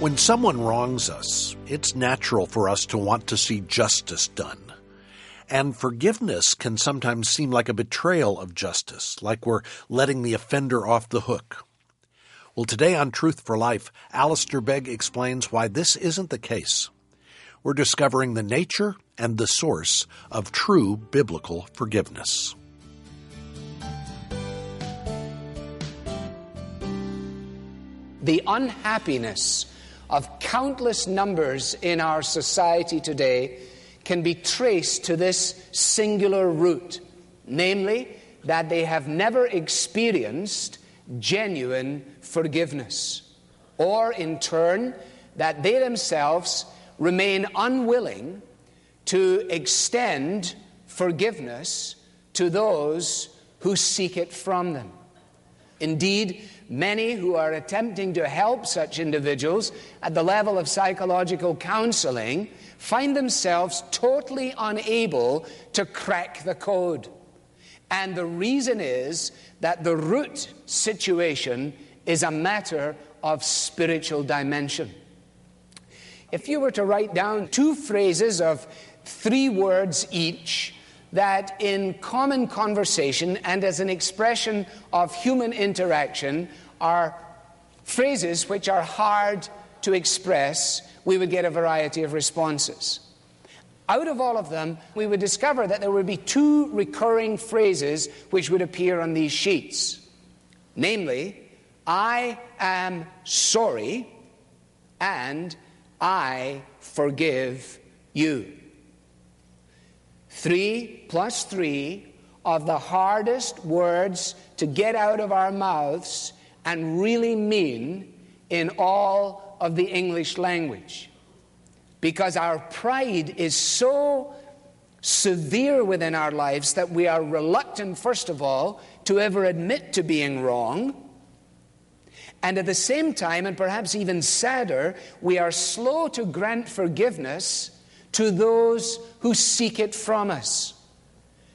When someone wrongs us, it's natural for us to want to see justice done. And forgiveness can sometimes seem like a betrayal of justice, like we're letting the offender off the hook. Well, today on Truth for Life, Alistair Begg explains why this isn't the case. We're discovering the nature and the source of true biblical forgiveness. The unhappiness of countless numbers in our society today can be traced to this singular root, namely that they have never experienced genuine forgiveness, or in turn, that they themselves remain unwilling to extend forgiveness to those who seek it from them. Indeed, many who are attempting to help such individuals at the level of psychological counseling find themselves totally unable to crack the code. And the reason is that the root situation is a matter of spiritual dimension. If you were to write down 2 phrases of 3 words each that in common conversation and as an expression of human interaction are phrases which are hard to express, we would get a variety of responses. Out of all of them, we would discover that there would be 2 recurring phrases which would appear on these sheets. Namely, I am sorry and I forgive you. 3 plus 3 of the hardest words to get out of our mouths and really mean in all of the English language. Because our pride is so severe within our lives that we are reluctant, first of all, to ever admit to being wrong. And at the same time, and perhaps even sadder, we are slow to grant forgiveness to those who seek it from us,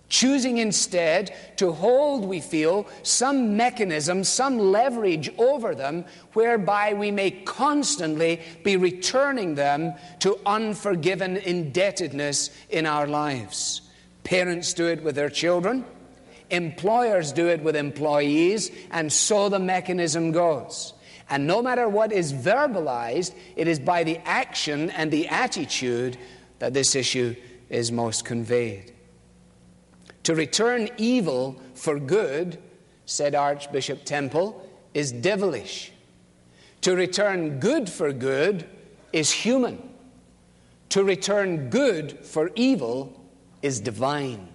choosing instead to hold, we feel, some mechanism, some leverage over them, whereby we may constantly be returning them to unforgiven indebtedness in our lives. Parents do it with their children, employers do it with employees, and so the mechanism goes. And no matter what is verbalized, it is by the action and the attitude that this issue is most conveyed. To return evil for good, said Archbishop Temple, is devilish. To return good for good is human. To return good for evil is divine.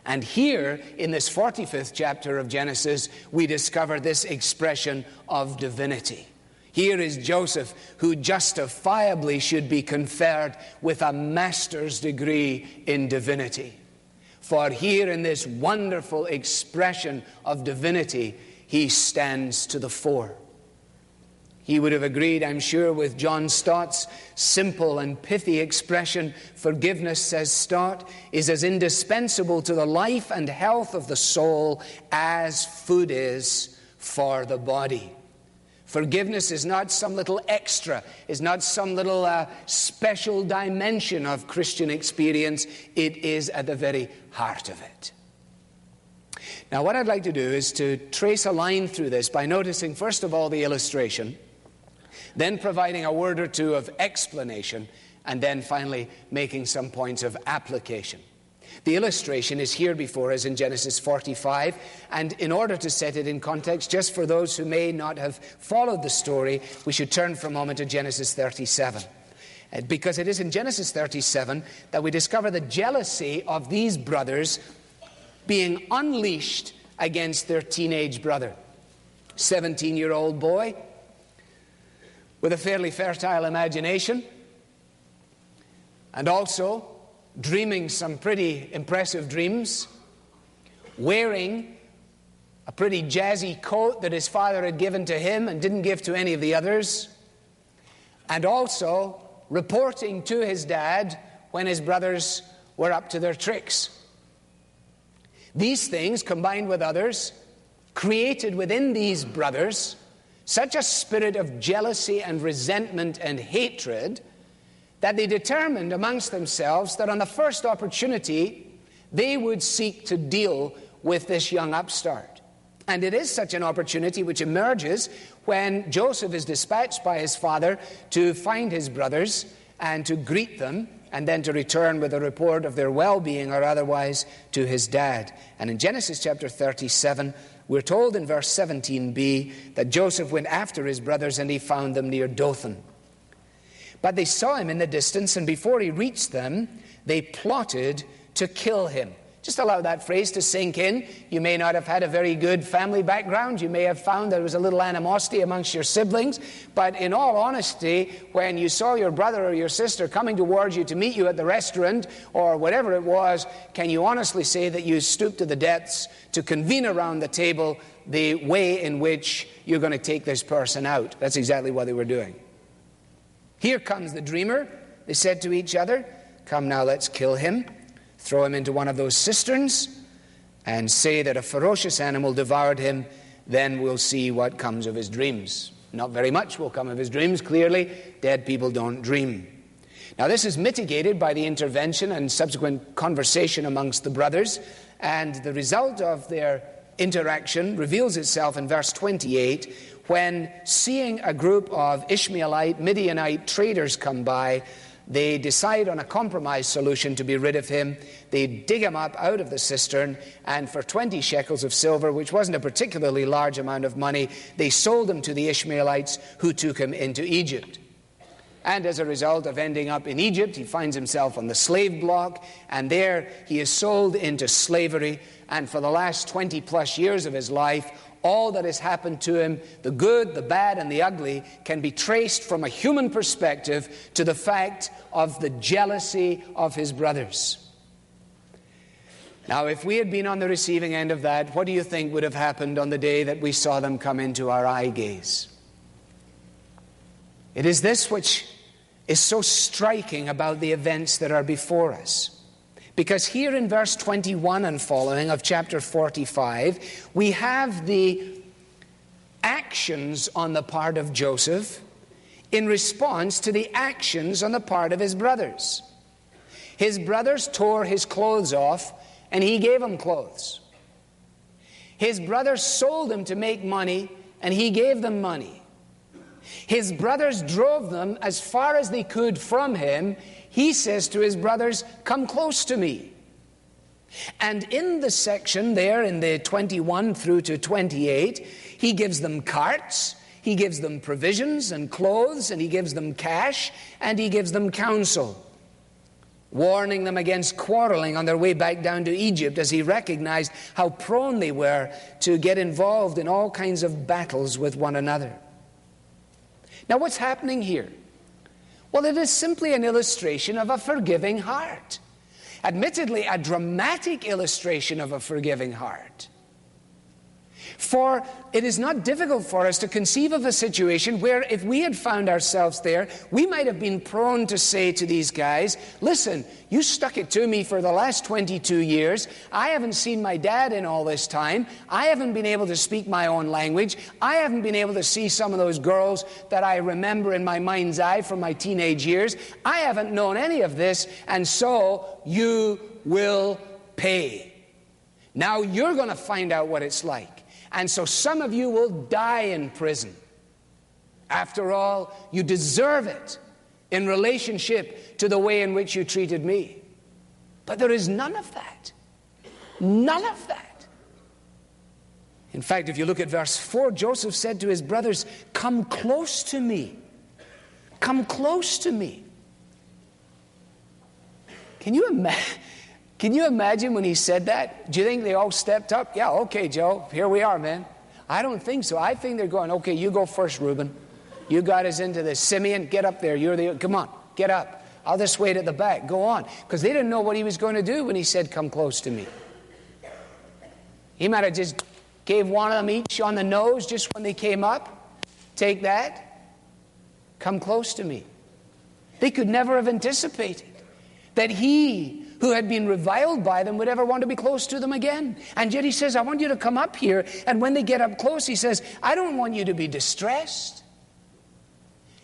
And here, in this 45th chapter of Genesis, we discover this expression of divinity. Here is Joseph, who justifiably should be conferred with a master's degree in divinity. For here in this wonderful expression of divinity, he stands to the fore. He would have agreed, I'm sure, with John Stott's simple and pithy expression, forgiveness, says Stott, is as indispensable to the life and health of the soul as food is for the body. Forgiveness is not some little extra, is not some little special dimension of Christian experience. It is at the very heart of it. Now, what I'd like to do is to trace a line through this by noticing, first of all, the illustration, then providing a word or 2 of explanation, and then finally making some points of application. The illustration is here before us in Genesis 45, and in order to set it in context, just for those who may not have followed the story, we should turn for a moment to Genesis 37. Because it is in Genesis 37 that we discover the jealousy of these brothers being unleashed against their teenage brother. 17-year-old boy with a fairly fertile imagination, and also dreaming some pretty impressive dreams, wearing a pretty jazzy coat that his father had given to him and didn't give to any of the others, and also reporting to his dad when his brothers were up to their tricks. These things, combined with others, created within these brothers such a spirit of jealousy and resentment and hatred that they determined amongst themselves that on the first opportunity they would seek to deal with this young upstart. And it is such an opportunity which emerges when Joseph is dispatched by his father to find his brothers and to greet them, and then to return with a report of their well-being or otherwise to his dad. And in Genesis chapter 37, we're told in verse 17b that Joseph went after his brothers and he found them near Dothan. But they saw him in the distance, and before he reached them, they plotted to kill him. Just allow that phrase to sink in. You may not have had a very good family background. You may have found there was a little animosity amongst your siblings. But in all honesty, when you saw your brother or your sister coming towards you to meet you at the restaurant or whatever it was, can you honestly say that you stooped to the depths to convene around the table the way in which you're going to take this person out? That's exactly what they were doing. Here comes the dreamer, they said to each other. Come now, let's kill him. Throw him into one of those cisterns and say that a ferocious animal devoured him. Then we'll see what comes of his dreams. Not very much will come of his dreams, clearly. Dead people don't dream. Now this is mitigated by the intervention and subsequent conversation amongst the brothers. And the result of their interaction reveals itself in verse 28, when, seeing a group of Ishmaelite, Midianite traders come by, they decide on a compromise solution to be rid of him. They dig him up out of the cistern, and for 20 shekels of silver, which wasn't a particularly large amount of money, they sold him to the Ishmaelites, who took him into Egypt. And as a result of ending up in Egypt, he finds himself on the slave block, and there he is sold into slavery. And for the last 20 plus years of his life, all that has happened to him, the good, the bad, and the ugly, can be traced from a human perspective to the fact of the jealousy of his brothers. Now, if we had been on the receiving end of that, what do you think would have happened on the day that we saw them come into our eye gaze? It is this which is so striking about the events that are before us. Because here in verse 21 and following of chapter 45, we have the actions on the part of Joseph in response to the actions on the part of his brothers. His brothers tore his clothes off, and he gave them clothes. His brothers sold him to make money, and he gave them money. His brothers drove them as far as they could from him. He says to his brothers, come close to me. And in the section there, in the 21 through to 28, he gives them carts, he gives them provisions and clothes, and he gives them cash, and he gives them counsel, warning them against quarreling on their way back down to Egypt, as he recognized how prone they were to get involved in all kinds of battles with one another. Now, what's happening here? Well, it is simply an illustration of a forgiving heart. Admittedly, a dramatic illustration of a forgiving heart. For it is not difficult for us to conceive of a situation where, if we had found ourselves there, we might have been prone to say to these guys, listen, you stuck it to me for the last 22 years. I haven't seen my dad in all this time. I haven't been able to speak my own language. I haven't been able to see some of those girls that I remember in my mind's eye from my teenage years. I haven't known any of this, and so you will pay. Now you're going to find out what it's like. And so some of you will die in prison. After all, you deserve it in relationship to the way in which you treated me. But there is none of that. None of that. In fact, if you look at verse 4, Joseph said to his brothers, come close to me. Come close to me. Can you imagine when he said that? Do you think they all stepped up? Yeah, okay, Joe, here we are, man. I don't think so. I think they're going, okay, you go first, Reuben. You got us into this. Simeon, get up there. Come on, get up. I'll just wait at the back. Go on. Because they didn't know what he was going to do when he said, come close to me. He might have just gave one of them each on the nose just when they came up. Take that. Come close to me. They could never have anticipated that he who had been reviled by them, would ever want to be close to them again. And yet he says, I want you to come up here. And when they get up close, he says, I don't want you to be distressed.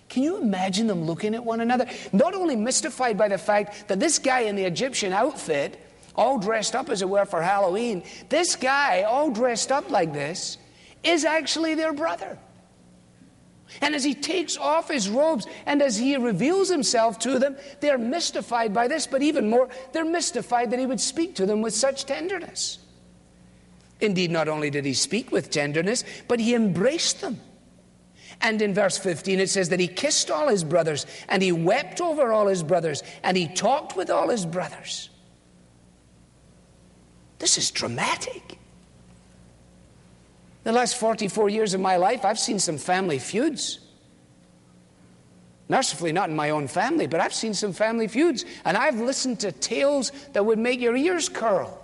Can you imagine them looking at one another? Not only mystified by the fact that this guy in the Egyptian outfit, all dressed up as it were for Halloween, this guy all dressed up like this is actually their brother. And as he takes off his robes and as he reveals himself to them, they're mystified by this, but even more, they're mystified that he would speak to them with such tenderness. Indeed, not only did he speak with tenderness, but he embraced them. And in verse 15 it says that he kissed all his brothers, and he wept over all his brothers, and he talked with all his brothers. This is dramatic. The last 44 years of my life, I've seen some family feuds. Mercifully, not in my own family, but I've seen some family feuds. And I've listened to tales that would make your ears curl.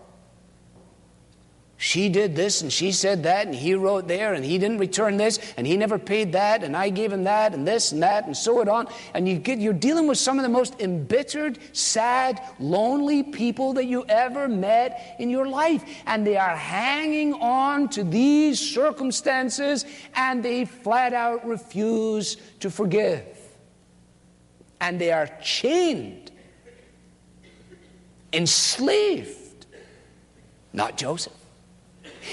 She did this and she said that and he wrote there and he didn't return this and he never paid that and I gave him that and this and that and so on. And you're dealing with some of the most embittered, sad, lonely people that you ever met in your life. And they are hanging on to these circumstances and they flat out refuse to forgive. And they are chained, enslaved. Not Joseph.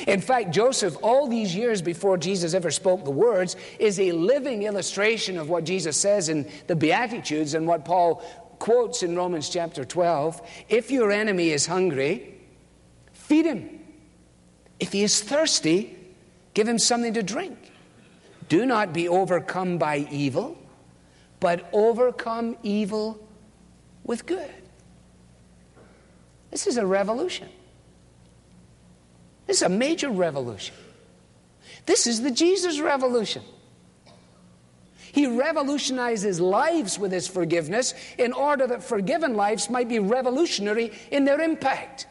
In fact, Joseph, all these years before Jesus ever spoke the words, is a living illustration of what Jesus says in the Beatitudes and what Paul quotes in Romans chapter 12. If your enemy is hungry, feed him. If he is thirsty, give him something to drink. Do not be overcome by evil, but overcome evil with good. This is a revolution. This is a major revolution. This is the Jesus revolution. He revolutionizes lives with his forgiveness in order that forgiven lives might be revolutionary in their impact.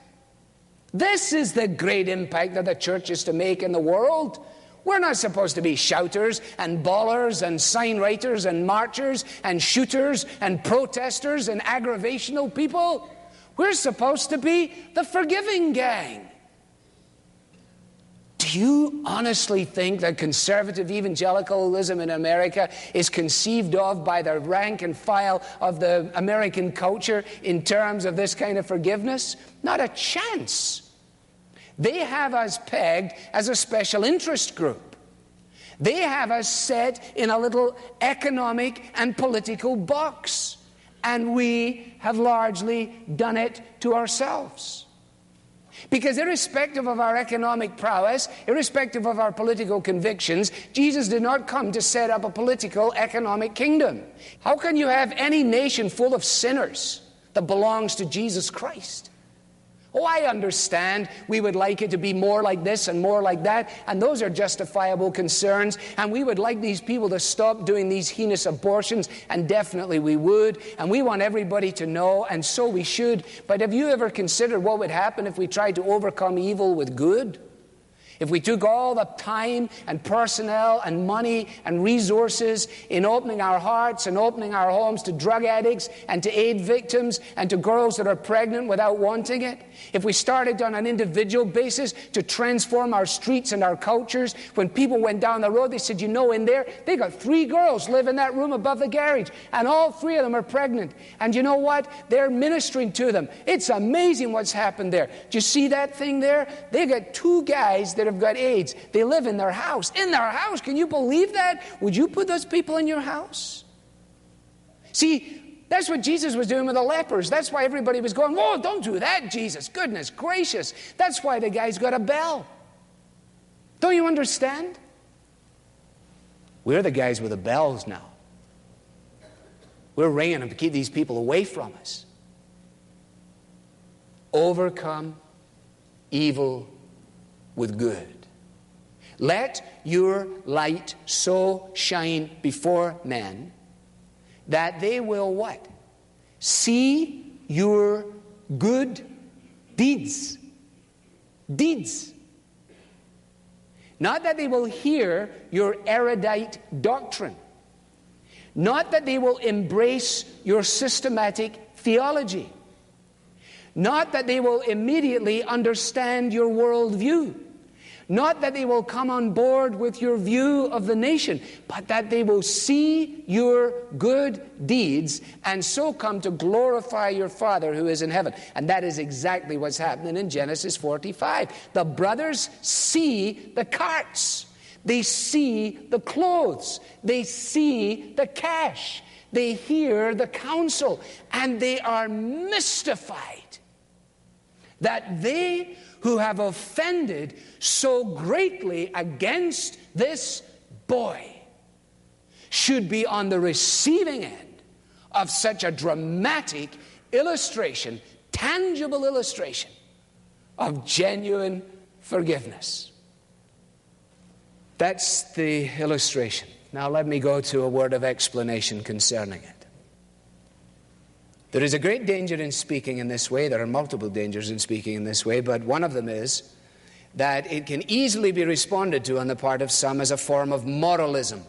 This is the great impact that the church is to make in the world. We're not supposed to be shouters and bawlers and sign writers and marchers and shooters and protesters and aggravational people. We're supposed to be the forgiving gang. Do you honestly think that conservative evangelicalism in America is conceived of by the rank and file of the American culture in terms of this kind of forgiveness? Not a chance. They have us pegged as a special interest group. They have us set in a little economic and political box. And we have largely done it to ourselves. Because irrespective of our economic prowess, irrespective of our political convictions, Jesus did not come to set up a political economic kingdom. How can you have any nation full of sinners that belongs to Jesus Christ? Oh, I understand we would like it to be more like this and more like that, and those are justifiable concerns, and we would like these people to stop doing these heinous abortions, and definitely we would, and we want everybody to know, and so we should. But have you ever considered what would happen if we tried to overcome evil with good? If we took all the time and personnel and money and resources in opening our hearts and opening our homes to drug addicts and to aid victims and to girls that are pregnant without wanting it, if we started on an individual basis to transform our streets and our cultures, when people went down the road, they said, you know, in there, they got 3 girls live in that room above the garage, and all 3 of them are pregnant. And you know what? They're ministering to them. It's amazing what's happened there. Do you see that thing there? They got 2 guys that have got AIDS. They live in their house. In their house. Can you believe that? Would you put those people in your house? See, that's what Jesus was doing with the lepers. That's why everybody was going, whoa, don't do that, Jesus. Goodness gracious. That's why the guy's got a bell. Don't you understand? We're the guys with the bells now. We're ringing them to keep these people away from us. Overcome evil with good. Let your light so shine before men that they will what? See your good deeds. Deeds. Not that they will hear your erudite doctrine. Not that they will embrace your systematic theology. Not that they will immediately understand your worldview. Not that they will come on board with your view of the nation, but that they will see your good deeds and so come to glorify your Father who is in heaven. And that is exactly what's happening in Genesis 45. The brothers see the carts. They see the clothes. They see the cash. They hear the counsel. And they are mystified that they who have offended so greatly against this boy should be on the receiving end of such a dramatic illustration, tangible illustration of genuine forgiveness. That's the illustration. Now let me go to a word of explanation concerning it. There is a great danger in speaking in this way. There are multiple dangers in speaking in this way, but one of them is that it can easily be responded to on the part of some as a form of moralism.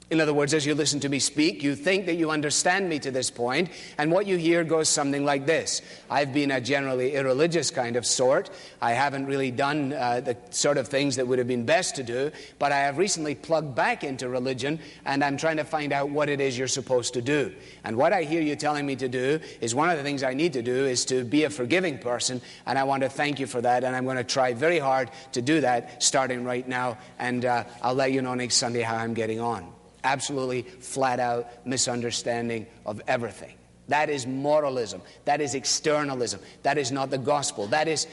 In other words, as you listen to me speak, you think that you understand me to this point, and what you hear goes something like this. I've been a generally irreligious kind of sort. I haven't really done the sort of things that would have been best to do, but I have recently plugged back into religion, and I'm trying to find out what it is you're supposed to do. And what I hear you telling me to do is one of the things I need to do is to be a forgiving person, and I want to thank you for that, and I'm going to try very hard to do that starting right now, and I'll let you know next Sunday how I'm getting on. Absolutely flat-out misunderstanding of everything. That is moralism. That is externalism. That is not the gospel. That is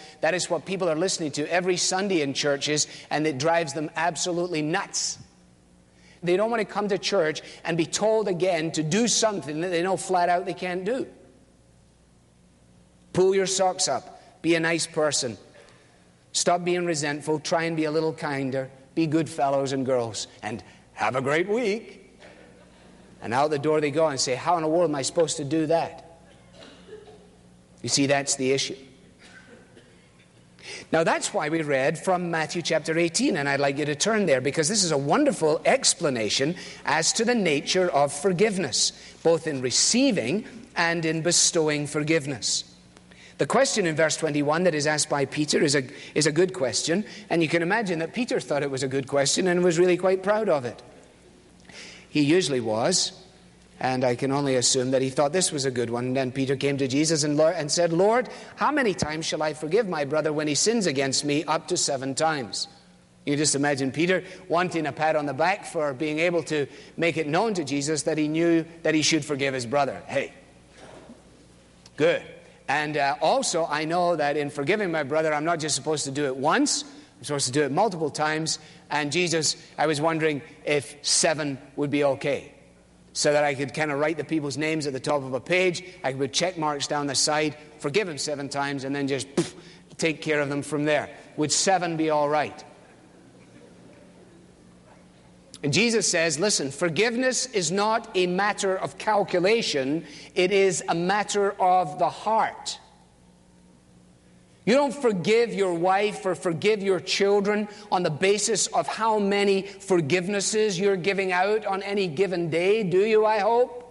what people are listening to every Sunday in churches, and it drives them absolutely nuts. They don't want to come to church and be told again to do something that they know flat-out they can't do. Pull your socks up. Be a nice person. Stop being resentful. Try and be a little kinder. Be good fellows and girls. And have a great week. And out the door they go and say, how in the world am I supposed to do that? You see, that's the issue. Now that's why we read from Matthew chapter 18, and I'd like you to turn there, because this is a wonderful explanation as to the nature of forgiveness, both in receiving and in bestowing forgiveness. The question in verse 21 that is asked by Peter is a good question, and you can imagine that Peter thought it was a good question and was really quite proud of it. He usually was, and I can only assume that he thought this was a good one. And then Peter came to Jesus and said, Lord, how many times shall I forgive my brother when he sins against me? Up to 7 times. You just imagine Peter wanting a pat on the back for being able to make it known to Jesus that he knew that he should forgive his brother. Hey, good. And also, I know that in forgiving my brother, I'm not just supposed to do it once. I'm supposed to do it multiple times. And Jesus, I was wondering if 7 would be okay, so that I could kind of write the people's names at the top of a page. I could put check marks down the side, forgive him 7 times, and then just take care of them from there. Would 7 be all right? And Jesus says, listen, forgiveness is not a matter of calculation. It is a matter of the heart. You don't forgive your wife or forgive your children on the basis of how many forgivenesses you're giving out on any given day, do you, I hope?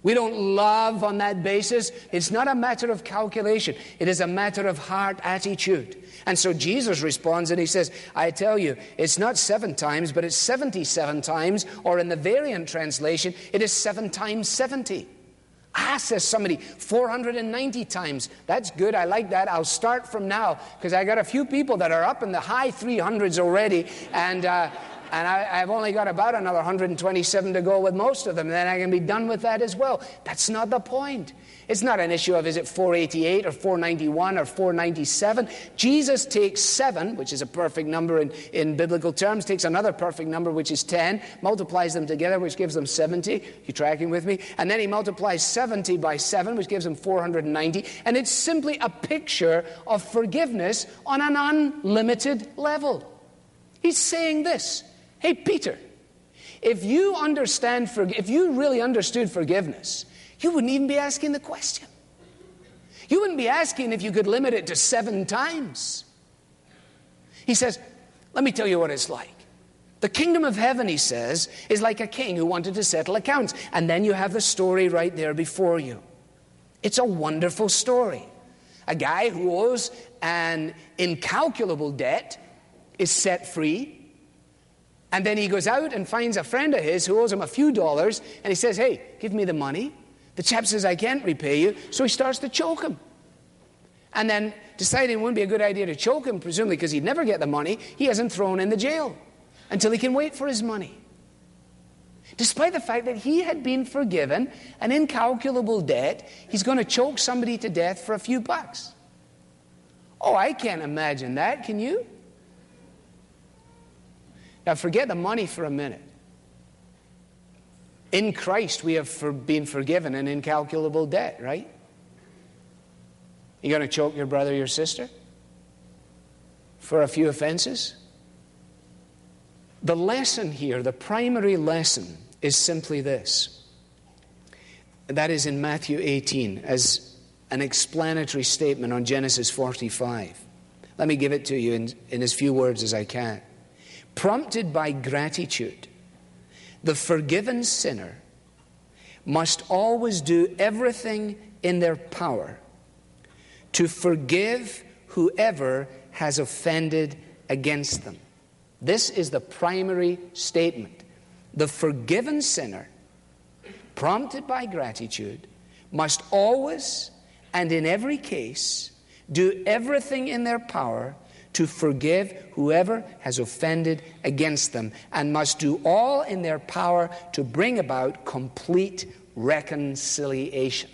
We don't love on that basis. It's not a matter of calculation. It is a matter of heart attitude. And so Jesus responds and he says, I tell you, it's not 7 times, but it's 77 times, or in the variant translation, it is 7 times 70. Ah, says somebody, 490 times. That's good. I like that. I'll start from now, because I got a few people that are up in the high 300s already, and I've only got about another 127 to go with most of them. Then I can be done with that as well. That's not the point. It's not an issue of is it 488 or 491 or 497. Jesus takes 7, which is a perfect number in biblical terms, takes another perfect number, which is 10, multiplies them together, which gives them 70. You tracking with me? And then he multiplies 70 by 7, which gives him 490. And it's simply a picture of forgiveness on an unlimited level. He's saying this. Hey, Peter, if you really understood forgiveness, you wouldn't even be asking the question. You wouldn't be asking if you could limit it to 7 times. He says, let me tell you what it's like. The kingdom of heaven, he says, is like a king who wanted to settle accounts. And then you have the story right there before you. It's a wonderful story. A guy who owes an incalculable debt is set free. And then he goes out and finds a friend of his who owes him a few dollars, and he says, hey, give me the money. The chap says, I can't repay you. So he starts to choke him. And then, deciding it wouldn't be a good idea to choke him, presumably because he'd never get the money, he has him thrown in the jail until he can wait for his money. Despite the fact that he had been forgiven an incalculable debt, he's going to choke somebody to death for a few bucks. Oh, I can't imagine that, can you? Now, forget the money for a minute. In Christ, we have been forgiven an incalculable debt, right? You going to choke your brother or your sister for a few offenses? The lesson here, the primary lesson, is simply this. That is in Matthew 18 as an explanatory statement on Genesis 45. Let me give it to you in as few words as I can. Prompted by gratitude, the forgiven sinner must always do everything in their power to forgive whoever has offended against them. This is the primary statement. The forgiven sinner, prompted by gratitude, must always and in every case do everything in their power to forgive whoever has offended against them, and must do all in their power to bring about complete reconciliation.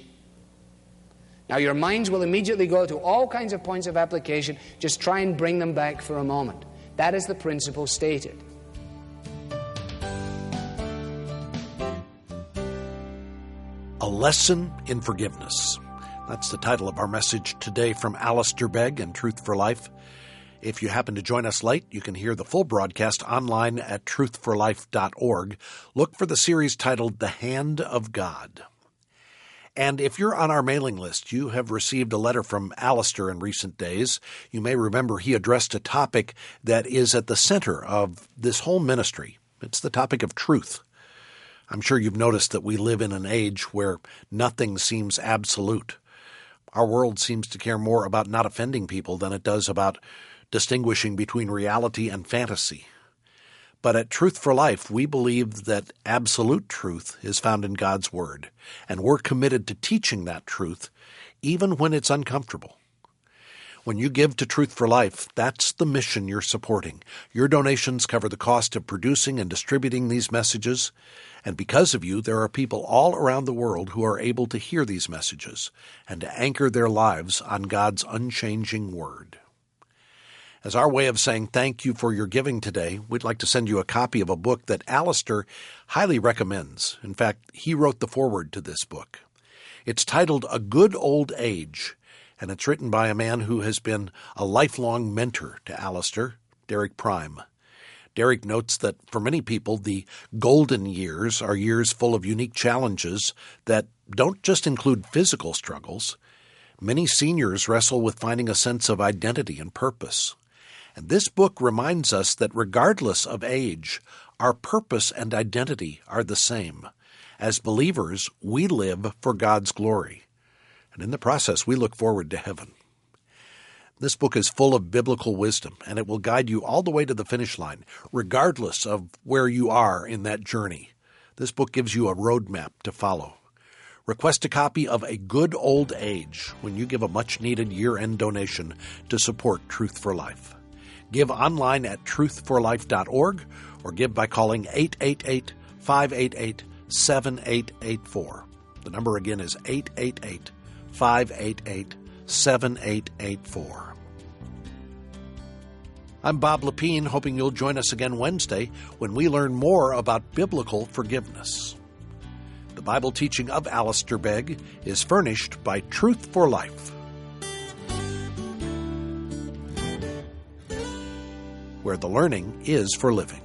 Now, your minds will immediately go to all kinds of points of application. Just try and bring them back for a moment. That is the principle stated. A Lesson in Forgiveness. That's the title of our message today from Alistair Begg and Truth for Life. If you happen to join us late, you can hear the full broadcast online at truthforlife.org. Look for the series titled The Hand of God. And if you're on our mailing list, you have received a letter from Alistair in recent days. You may remember he addressed a topic that is at the center of this whole ministry. It's the topic of truth. I'm sure you've noticed that we live in an age where nothing seems absolute. Our world seems to care more about not offending people than it does about distinguishing between reality and fantasy. But at Truth for Life, we believe that absolute truth is found in God's Word, and we're committed to teaching that truth even when it's uncomfortable. When you give to Truth for Life, that's the mission you're supporting. Your donations cover the cost of producing and distributing these messages, and because of you, there are people all around the world who are able to hear these messages and to anchor their lives on God's unchanging Word. As our way of saying thank you for your giving today, we'd like to send you a copy of a book that Alistair highly recommends. In fact, he wrote the foreword to this book. It's titled A Good Old Age, and it's written by a man who has been a lifelong mentor to Alistair, Derek Prime. Derek notes that for many people, the golden years are years full of unique challenges that don't just include physical struggles. Many seniors wrestle with finding a sense of identity and purpose. And this book reminds us that regardless of age, our purpose and identity are the same. As believers, we live for God's glory. And in the process, we look forward to heaven. This book is full of biblical wisdom, and it will guide you all the way to the finish line, regardless of where you are in that journey. This book gives you a roadmap to follow. Request a copy of A Good Old Age when you give a much-needed year-end donation to support Truth for Life. Give online at truthforlife.org or give by calling 888-588-7884. The number again is 888-588-7884. I'm Bob Lepine, hoping you'll join us again Wednesday when we learn more about biblical forgiveness. The Bible teaching of Alistair Begg is furnished by Truth for Life, where the learning is for living.